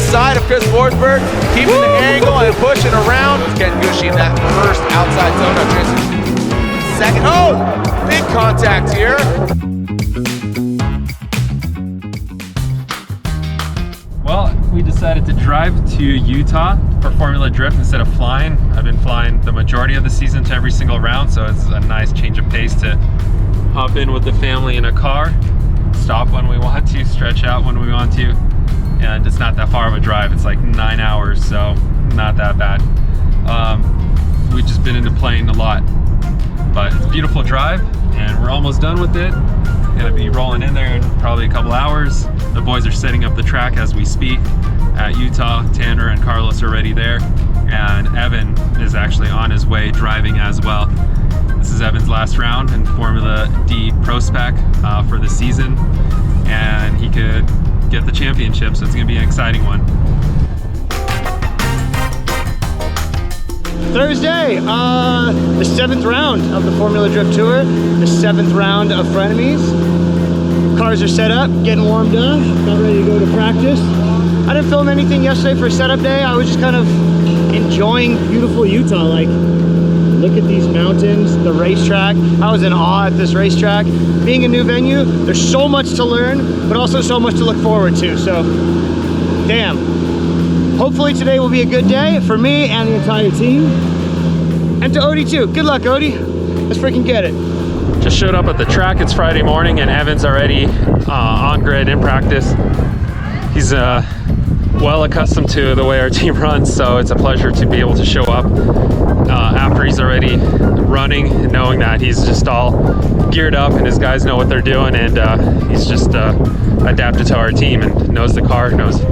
side of Chris Forsberg, keeping the angle and pushing around. Ken Gushy in that first outside zone of Chris. Second, oh, big contact here. Well, we decided to drive to Utah for Formula Drift instead of flying. I've been flying the majority of the season to every single round, so it's a nice change of pace to hop in with the family in a car, stop when we want to, stretch out when we want to, and it's not that far of a drive. It's like 9 hours, so not that bad. We've just been into playing a lot, but it's a beautiful drive, and we're almost done with it. Gonna be rolling in there in probably a couple hours. The boys are setting up the track as we speak at Utah. Tanner and Carlos are already there, and Evan is actually on his way driving as well. This is Evan's last round in Formula D Pro Spec for the season, and he could get the championship, so it's gonna be an exciting one. Thursday, the 7th round of the Formula Drift Tour, the 7th round of Frenemies. Cars are set up, getting warmed up, got ready to go to practice. I didn't film anything yesterday for setup day. I was just kind of enjoying beautiful Utah. Like, look at these mountains, the racetrack. I was in awe at this racetrack. Being a new venue, there's so much to learn, but also so much to look forward to. So, damn. Hopefully today will be a good day for me and the entire team. And to Odi too. Good luck, Odi. Let's freaking get it. Just showed up at the track. It's Friday morning and Evan's already on grid in practice. He's well accustomed to the way our team runs, so it's a pleasure to be able to show up after he's already running, knowing that he's just all geared up and his guys know what they're doing, and he's just adapted to our team and knows the car, knows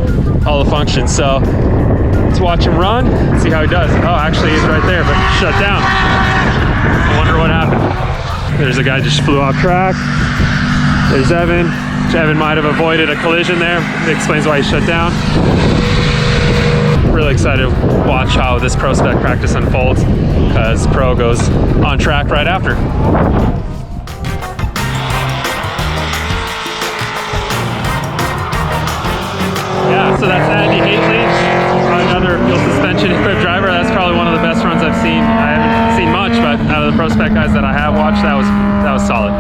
all the functions. So let's watch him run, see how he does. Oh, actually he's right there, but shut down. I wonder what happened. There's a guy just flew off track. There's Evan. Evan might have avoided a collision there. It explains why he shut down. Really excited to watch how this Pro Spec practice unfolds, because Pro goes on track right after. Yeah, so that's Andy Hately, another fuel suspension equipped driver. That's probably one of the best runs I've seen. I haven't seen much, but out of the Pro Spec guys that I have watched, that was solid.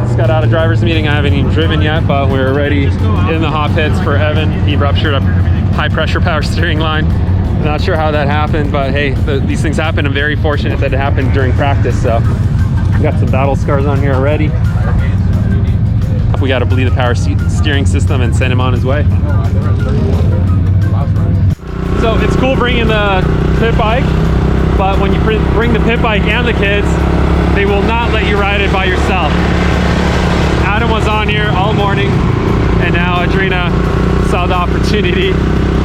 Just got out of driver's meeting. I haven't even driven yet, but we're ready in the hot pits for Evan. He ruptured a high pressure power steering line. I'm not sure how that happened, but hey, these things happen. I'm very fortunate that it happened during practice. So we got some battle scars on here already. We got to bleed the power steering system and send him on his way. So it's cool bringing the pit bike, but when you bring the pit bike and the kids, they will not let you ride it by yourself. Adam was on here all morning, and now Adrina saw the opportunity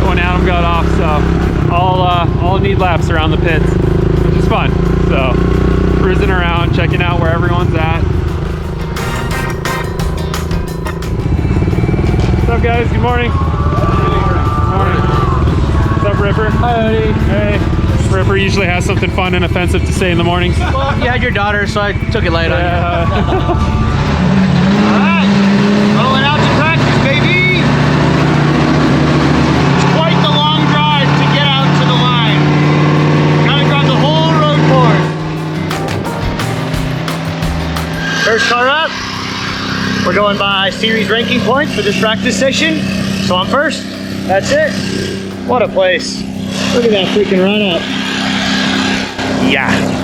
when Adam got off. So all need laps around the pits, which is fun. So cruising around, checking out where everyone's at. What's up, guys? Good morning. Good morning. What's up, Ripper? Hi, Odi. Hey. Ripper usually has something fun and offensive to say in the mornings. Well, you had your daughter, so I took it light on you. Alright, rolling out to practice, baby. It's quite the long drive to get out to the line. Gotta grab the whole road course. First car up. We're going by series ranking points for this practice session. So I'm first. That's it. What a place. Look at that freaking run up. Yeah.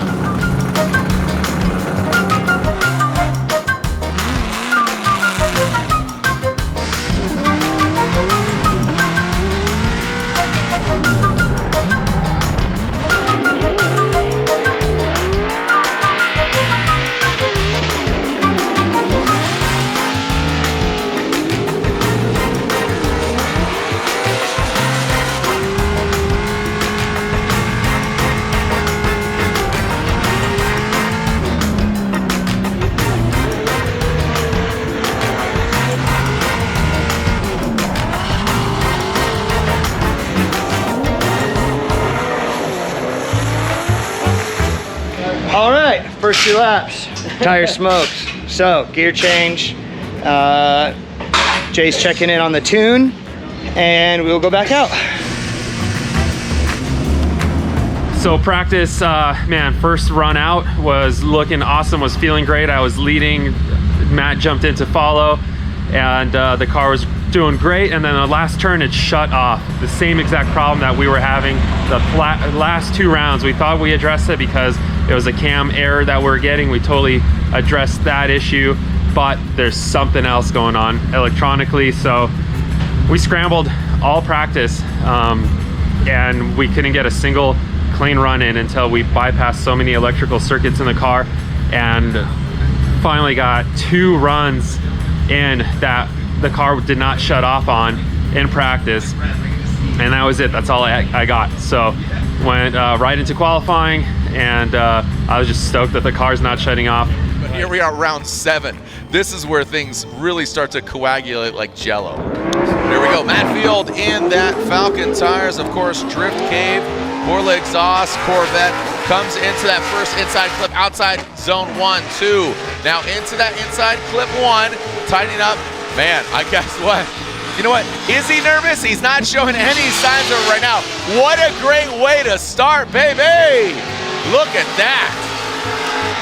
All right, first 2 laps, tire smokes. So gear change, Jay's checking in on the tune. and we will go back out. So practice, man, first run out was looking awesome, was feeling great. I was leading, Matt jumped in to follow, and the car was doing great. And then the last turn, it shut off. The same exact problem that we were having the last 2 rounds. We thought we addressed it because it was a cam error that we were getting. We totally addressed that issue, but there's something else going on electronically. So we scrambled all practice, and we couldn't get a single clean run in until we bypassed so many electrical circuits in the car, and finally got 2 runs in that the car did not shut off on in practice, and that was it. That's all I got. So went right into qualifying, and I was just stoked that the car's not shutting off. But here we are, round 7. This is where things really start to coagulate like jello. There we go, Matt Field in that Falcon tires, of course, drift cave. Borla exhaust, Corvette comes into that first inside clip, outside zone 1, 2. Now into that inside clip 1, tightening up. Man, I guess what? You know what? Is he nervous? He's not showing any signs of it right now. What a great way to start, baby! Look at that.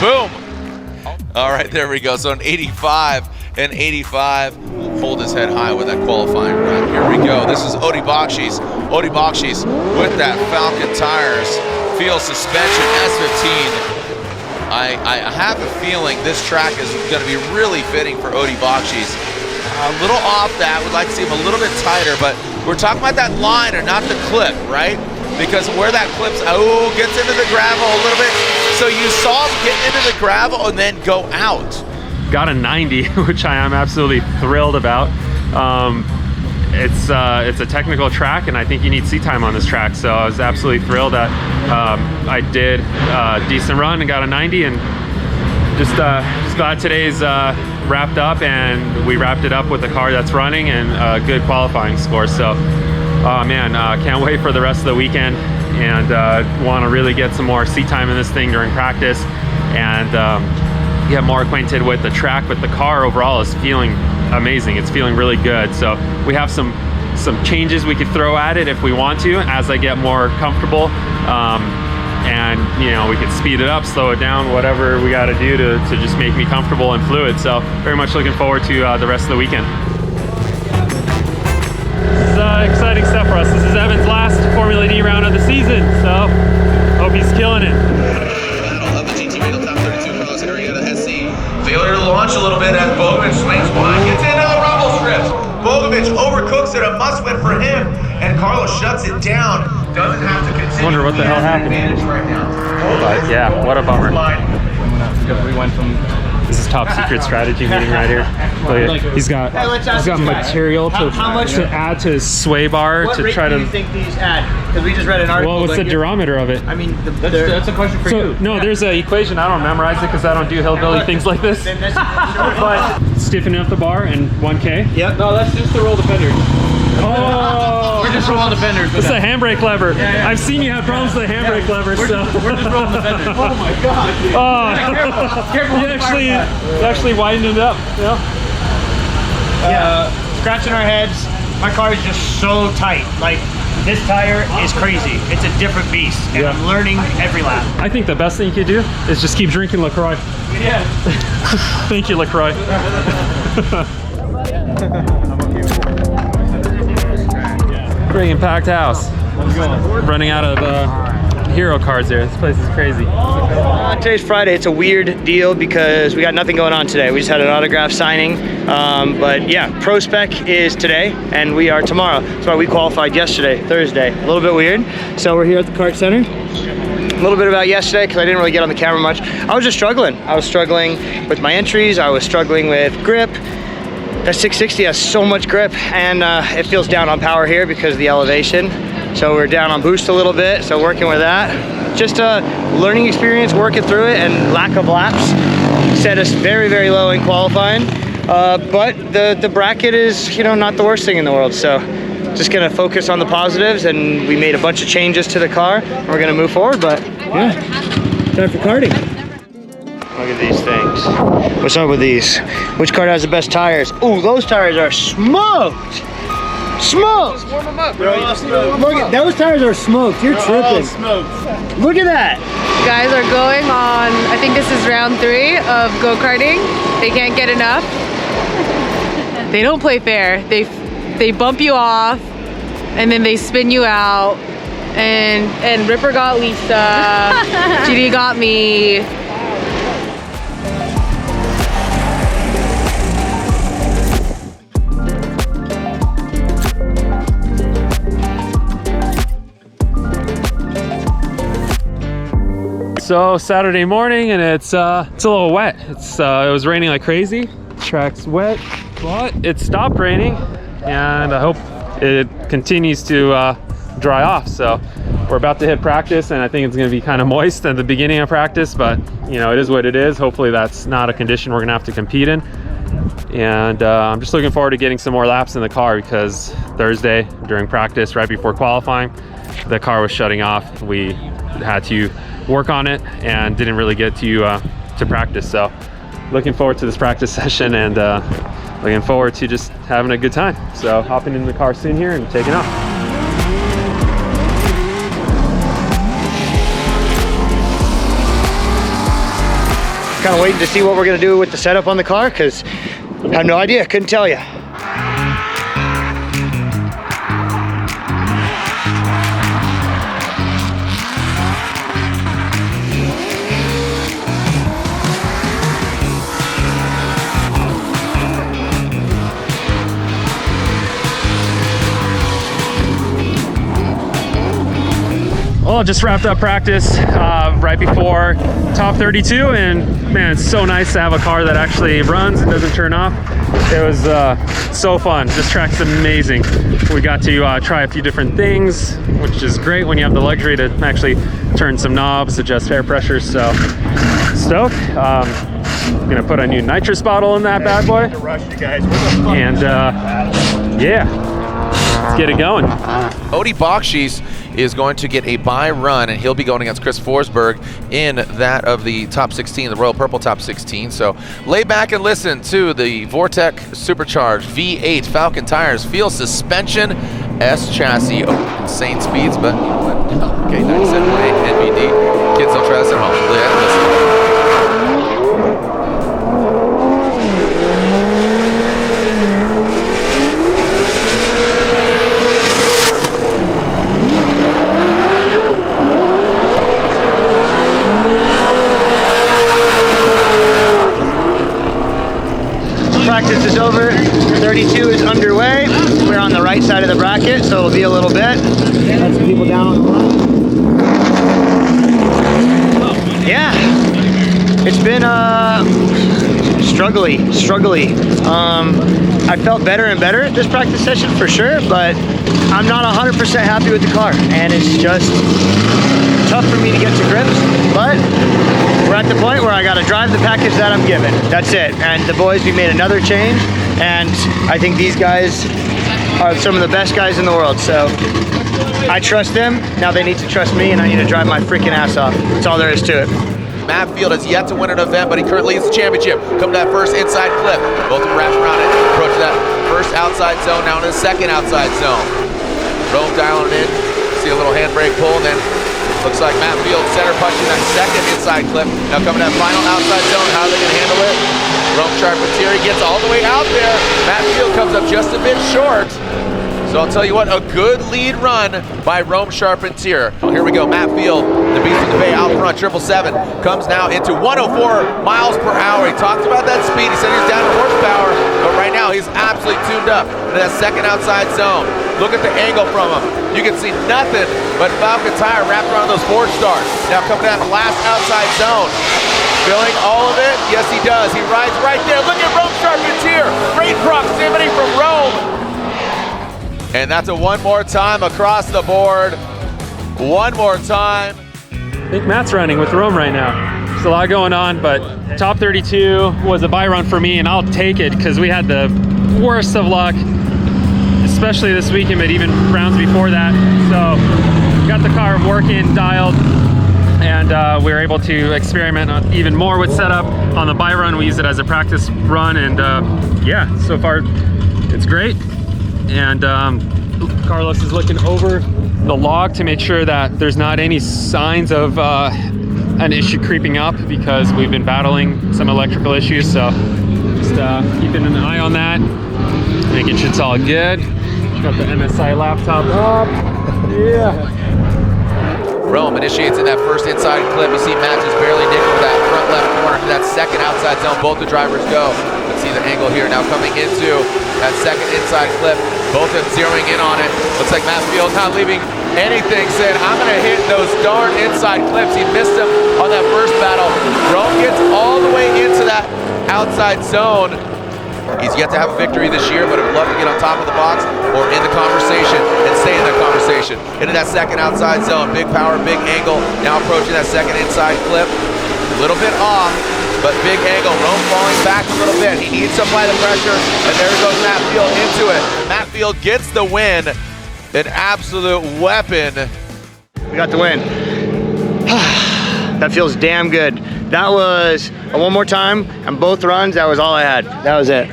Boom. All right, there we go. So an 85 and 85. Hold his head high with that qualifying run. Here we go. This is Odi Bakshi's. Odi Bakshi's with that Falcon tires. Field suspension S15. I have a feeling this track is going to be really fitting for Odi Bakshi's. A little off that. Would like to see him a little bit tighter, but we're talking about that line and not the clip, right? Because where that clips, gets into the gravel a little bit. So you saw him get into the gravel and then go out. Got a 90, which I am absolutely thrilled about. It's a technical track, and I think you need seat time on this track. So I was absolutely thrilled that I did a decent run and got a 90, and just glad today's wrapped up, and we wrapped it up with a car that's running and a good qualifying score. So, man, can't wait for the rest of the weekend, and want to really get some more seat time in this thing during practice, and get more acquainted with the track. But the car overall is feeling amazing. It's feeling really good. So we have some changes we could throw at it if we want to as I get more comfortable, and you know, we could speed it up, slow it down, whatever we got to do to just make me comfortable and fluid. So very much looking forward to the rest of the weekend. This is exciting stuff for us. This is Evan's last Formula D round of the season, so hope he's killing it. Of the GT Rail Top 32 Carlos area, the SC. Failure to launch a little bit as Bogovic swings wide, gets into the rumble strips. Bogovic overcooks it, a must win for him, and Carlos shuts it down. Doesn't have to continue. I wonder what the hell happened. Right now. But yeah, what a bummer. We went from. This is top secret strategy meeting right here. Look at, he's got material to add to his sway bar to try to. What rate do you think these add? Because we just read an article. Well, what's the durometer of it? I mean, That's a question for you. No, there's an equation. I don't memorize it because I don't do hillbilly things like this. But stiffening up the bar and 1K. Yep. No, that's just to roll the fenders. Oh! We're just rolling the fenders. It's a handbrake lever. Yeah. I've seen you have problems with the handbrake lever, so. We're just rolling the fenders. Oh my god. Oh. Careful. You actually widened it up. Yeah. Scratching our heads. My car is just so tight. Like, this tire is crazy. It's a different beast, and I'm learning every lap. I think the best thing you could do is just keep drinking LaCroix. Yeah. Thank you, LaCroix. Friggin' packed house. Running out of hero cards here. This place is crazy. Today's Friday. It's a weird deal because we got nothing going on today. We just had an autograph signing. But yeah, Pro Spec is today and we are tomorrow. That's why we qualified yesterday, Thursday. A little bit weird. So we're here at the kart center. A little bit about yesterday because I didn't really get on the camera much. I was just struggling. I was struggling with my entries. I was struggling with grip. That 660 has so much grip, and it feels down on power here because of the elevation. So we're down on boost a little bit, so working with that. Just a learning experience, working through it, and lack of laps set us very, very low in qualifying. But the bracket is, you know, not the worst thing in the world. So just gonna focus on the positives, and we made a bunch of changes to the car. We're gonna move forward, but yeah, time for karting. Look at these things. What's up with these? Which car has the best tires? Ooh, those tires are smoked. Smoke! Warm them up, bro. Look at those tires are smoked. You're tripping. Smoked. Look at that. Guys are going on, I think this is round 3 of go-karting. They can't get enough. They don't play fair. They bump you off and then they spin you out. And Ripper got Lisa. GD got me. So Saturday morning, and it's a little wet. It was raining like crazy. Track's wet, but it stopped raining, and I hope it continues to dry off. So we're about to hit practice, and I think it's going to be kind of moist at the beginning of practice, but you know, it is what it is. Hopefully that's not a condition we're going to have to compete in. And I'm just looking forward to getting some more laps in the car, because Thursday during practice, right before qualifying, the car was shutting off. We had to work on it and didn't really get to practice. So looking forward to this practice session, and looking forward to just having a good time. So hopping in the car soon here and taking off. Kind of waiting to see what we're gonna do with the setup on the car, because I have no idea, couldn't tell you. Well, just wrapped up practice right before top 32, and man, it's so nice to have a car that actually runs and doesn't turn off. It was so fun. This track's amazing. We got to try a few different things, which is great when you have the luxury to actually turn some knobs, adjust air pressure. So stoked. I'm gonna put a new nitrous bottle in that bad boy, and yeah, let's get it going. Odi Bakshis is going to get a bye run, and he'll be going against Chris Forsberg in that of the top 16, the Royal Purple top 16. So lay back and listen to the Vortec Supercharged V8 Falcon tires, feel suspension, S chassis, insane speeds, but okay, 97.8 NVD. Kids, don't try this at home. Listen. Practice is over, 32 is underway. We're on the right side of the bracket, so it'll be a little bit. Got some people down on the line. Yeah, it's been struggly. I felt better and better this practice session for sure, but I'm not 100% happy with the car, and it's just tough for me to get to grips, but we're at the point where I got to drive the package that I'm given. That's it. And the boys, we made another change, and I think these guys are some of the best guys in the world. So I trust them. Now they need to trust me, and I need to drive my freaking ass off. That's all there is to it. Matt Field has yet to win an event, but he currently leads the championship. Come to that first inside clip. Both of them wrap around it. Approach that first outside zone, now into the second outside zone. Rome dialing it in. See a little handbrake pull, and then looks like Matt Field center punching that second inside clip. Now coming to that final outside zone. How are they going to handle it? Rome Charpentier gets all the way out there. Matt Field comes up just a bit short. So I'll tell you what, a good lead run by Rome Charpentier. Oh, here we go, Matt Field, the beast of the bay out front, 777, comes now into 104 miles per hour. He talked about that speed, he said he was down to horsepower, but right now he's absolutely tuned up into that second outside zone. Look at the angle from him. You can see nothing but Falcon tire wrapped around those 4-stars. Now coming down the last outside zone. Filling all of it? Yes, he does. He rides right there. Look at Rome Charpentier. Great proximity from Rome. And that's a one more time across the board. One more time. I think Matt's running with Rome right now. There's a lot going on, but top 32 was a bye run for me, and I'll take it because we had the worst of luck, especially this weekend, but even rounds before that. So got the car working, dialed, and we were able to experiment even more with setup on the bye run. We used it as a practice run, and yeah, so far it's great. and Carlos is looking over the log to make sure that there's not any signs of an issue creeping up, because we've been battling some electrical issues. So just keeping an eye on that, making sure it's all good. Got the MSI laptop up. Yeah. Rome initiates in that first inside clip. You see Matt just barely nickel that front left corner to that second outside zone. Both the drivers go. Let's see the angle here now coming into that second inside clip. Both of them zeroing in on it. Looks like Matt Field not leaving anything, saying, I'm going to hit those darn inside clips. He missed them on that first battle. Rome gets all the way into that outside zone. He's yet to have a victory this year, but would love to get on top of the box or in the conversation and stay in that conversation. Into that second outside zone, big power, big angle. Now approaching that second inside clip. A little bit off, but big angle. Rome falling back a little bit. He needs to apply the pressure, and there goes Matt Field into it. Matt Field gets the win. An absolute weapon. We got the win. That feels damn good. That was one more time, and both runs, that was all I had. That was it.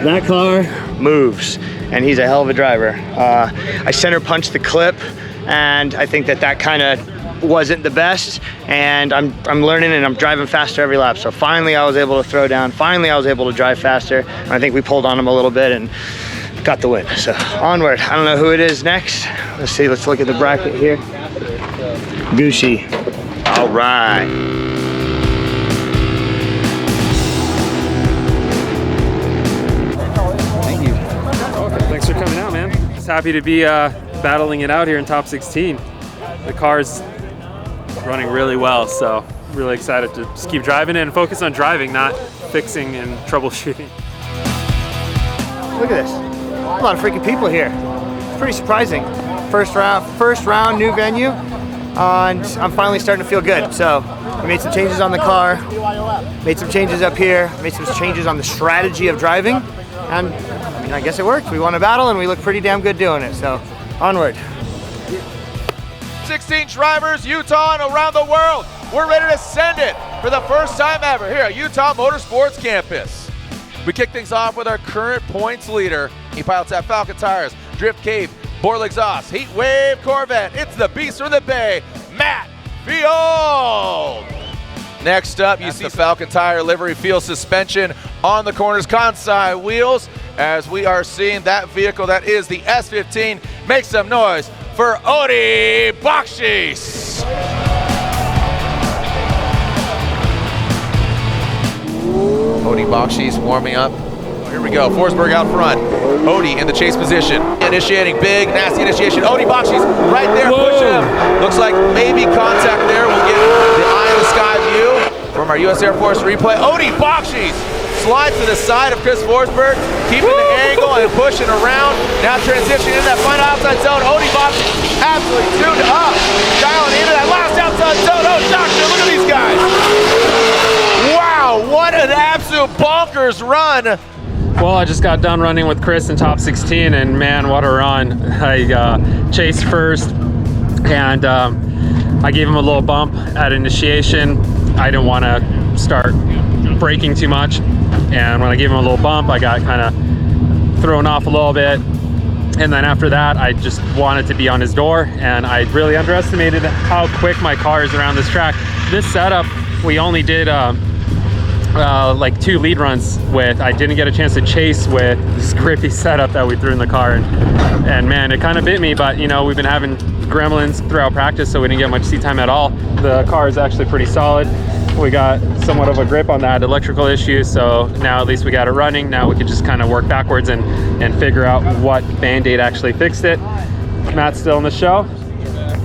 That car moves, and he's a hell of a driver. I center punched the clip, and I think that kind of wasn't the best, and I'm learning, and I'm driving faster every lap. So finally I was able to throw down. Finally I was able to drive faster, and I think we pulled on him a little bit and got the win. So onward. I don't know who it is next. Let's see, let's look at the bracket here. Gucci. All right. Thanks for coming out, man. Just happy to be battling it out here in top 16. The car's running really well, so really excited to just keep driving it and focus on driving, not fixing and troubleshooting. Look at this. A lot of freaking people here. It's pretty surprising. First round, new venue, and I'm finally starting to feel good. So we made some changes on the car, made some changes up here, made some changes on the strategy of driving, and I guess it worked. We won a battle and we look pretty damn good doing it. So onward. 16 drivers, Utah and around the world. We're ready to send it for the first time ever here at Utah Motorsports Campus. We kick things off with our current points leader. He pilots at Falcon Tires, Drift Cave, Borla Exhaust, Heat Wave Corvette. It's the beast from the Bay, Matt Field. Next up, you see Falcon Tire livery field suspension on the corners, Kansai wheels, as we are seeing that vehicle that is the S15. Make some noise for Odi Bakshis. Odi Bakshis warming up. Here we go, Forsberg out front. Odi in the chase position. Initiating, big, nasty initiation. Odi Bakshis right there, pushing him. Looks like maybe contact there. We'll get the eye in the sky view from our U.S. Air Force replay. Odi Bakshis slides to the side of Chris Forsberg, keeping the angle and pushing around. Now transitioning into that final outside zone. Odi Bakshis absolutely tuned up. Dialing into that last outside zone. Oh, doctor, look at these guys. Wow, what an absolute bonkers run. Well, I just got done running with Chris in top 16, and man, what a run. I chased first, and I gave him a little bump at initiation. I didn't want to start braking too much, and when I gave him a little bump, I got kind of thrown off a little bit. And then after that, I just wanted to be on his door, and I really underestimated how quick my car is around this track. This setup, we only did like 2 lead runs with. I didn't get a chance to chase with this grippy setup that we threw in the car, and man, it kind of bit me. But you know, we've been having gremlins throughout practice, so we didn't get much seat time at all. The car is actually pretty solid. We got somewhat of a grip on that electrical issue, so now at least we got it running. Now we can just kind of work backwards and figure out what Band-Aid actually fixed it. Matt's still in the show.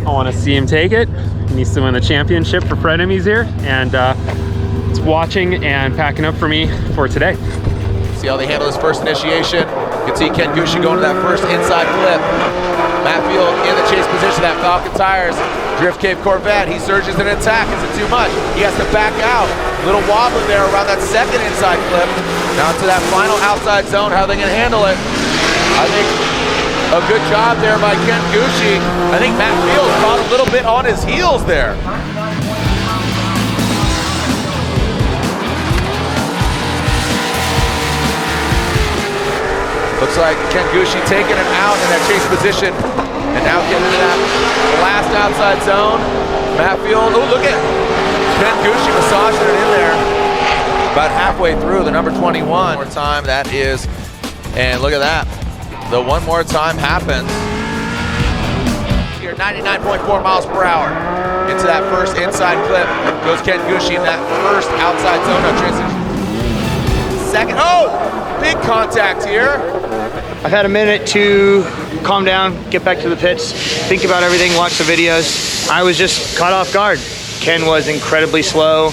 I want to see him take it. He needs to win the championship for Frenemies here, and it's watching and packing up for me for today. See how they handle this first initiation. You can see Ken Gucci going to that first inside clip. Matt Field in the chase position, that Falcon Tires Drift Cave Corvette. He surges in attack. Is it too much? He has to back out. Little wobbly there around that second inside clip. Now to that final outside zone. How they can handle it? I think a good job there by Ken Gucci. I think Matt Field caught a little bit on his heels there. Looks like Ken Gucci taking him out in that chase position. And now getting into that last outside zone. Matt Field, oh, look at Ken Gucci massaging it in there. About halfway through the number 21. One more time, that is, and look at that. The one more time happens. Here, 99.4 miles per hour. Into that first inside clip. Goes Ken Gucci in that first outside zone. No transition. Second, oh, big contact here. I've had a minute to calm down, get back to the pits, think about everything, watch the videos. I was just caught off guard. Ken was incredibly slow.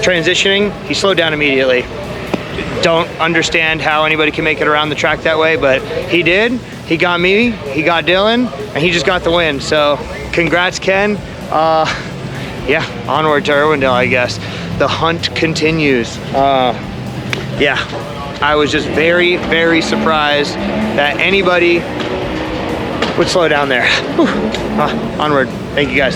Transitioning, he slowed down immediately. Don't understand how anybody can make it around the track that way, but he did. He got me, he got Dylan, and he just got the win. So congrats, Ken. Yeah, onward to Irwindale, I guess. The hunt continues. Yeah, I was just very, very surprised that anybody would slow down there. Onward, thank you guys.